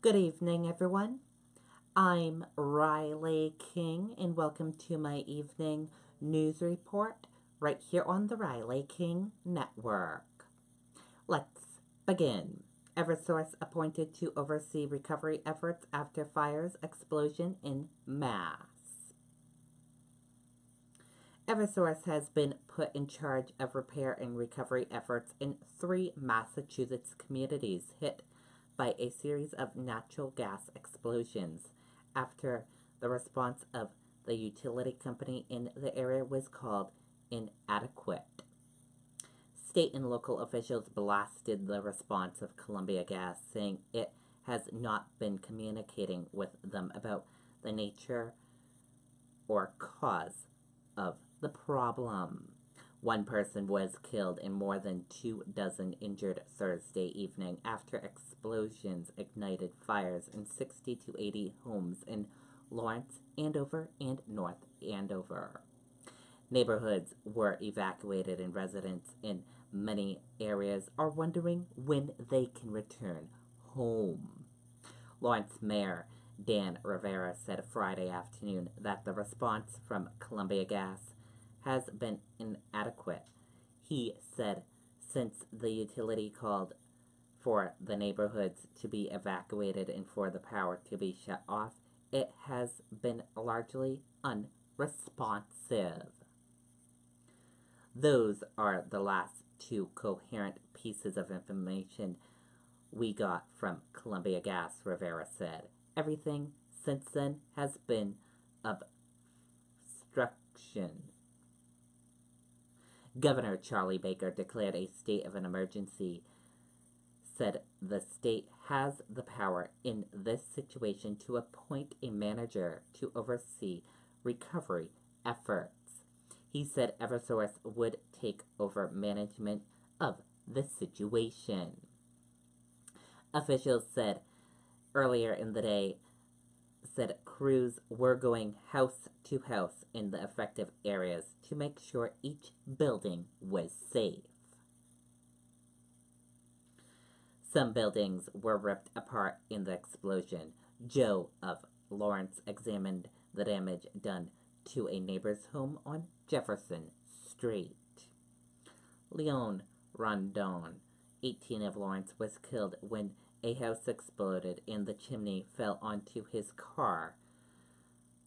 Good evening, everyone. I'm Riley King, and welcome to my evening news report right here on the Riley King Network. Let's begin. Eversource appointed to oversee recovery efforts after fire's explosion in Mass. Eversource has been put in charge of repair and recovery efforts in 3 Massachusetts communities hit by a series of natural gas explosions after the response of the utility company in the area was called inadequate. State and local officials blasted the response of Columbia Gas, saying it has not been communicating with them about the nature or cause of the problem. One person was killed and more than 24 injured Thursday evening after explosions ignited fires in 60 to 80 homes in Lawrence, Andover, and North Andover. Neighborhoods were evacuated and residents in many areas are wondering when they can return home. Lawrence Mayor Dan Rivera said Friday afternoon that the response from Columbia Gas has been inadequate. He said since the utility called for the neighborhoods to be evacuated and for the power to be shut off, it has been largely unresponsive. Those are the last 2 coherent pieces of information we got from Columbia Gas, Rivera said. Everything since then has been obstruction. Governor Charlie Baker declared a state of an emergency, said the state has the power in this situation to appoint a manager to oversee recovery efforts. He said Eversource would take over management of the situation. Officials said earlier in the day crews were going house to house in the affected areas to make sure each building was safe. Some buildings were ripped apart in the explosion. Joe of Lawrence examined the damage done to a neighbor's home on Jefferson Street. Leon Rondon, 18 of Lawrence, was killed when a house exploded and the chimney fell onto his car.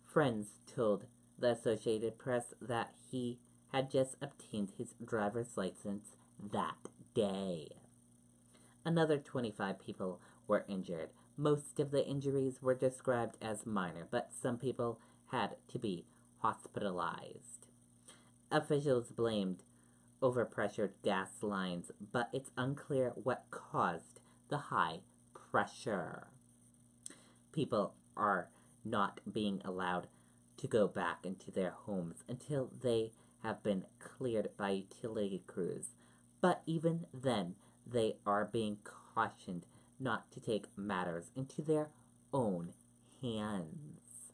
Friends told the Associated Press that he had just obtained his driver's license that day. Another 25 people were injured. Most of the injuries were described as minor, but some people had to be hospitalized. Officials blamed overpressured gas lines, but it's unclear what caused the high pressure. People are not being allowed to go back into their homes until they have been cleared by utility crews, but even then they are being cautioned not to take matters into their own hands.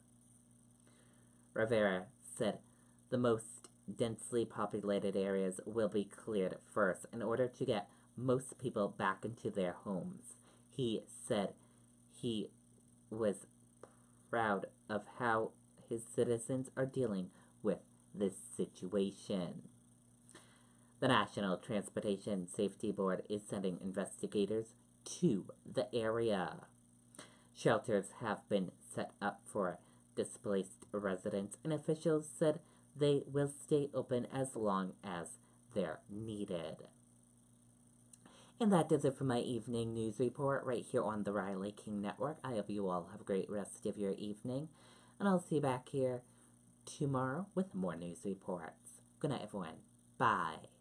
Rivera said the most densely populated areas will be cleared first in order to get most people back into their homes. He said he was proud of how his citizens are dealing with this situation. The National Transportation Safety Board is sending investigators to the area. Shelters have been set up for displaced residents, and officials said they will stay open as long as they're needed. And that does it for my evening news report right here on the Riley King Network. I hope you all have a great rest of your evening, and I'll see you back here tomorrow with more news reports. Good night, everyone. Bye.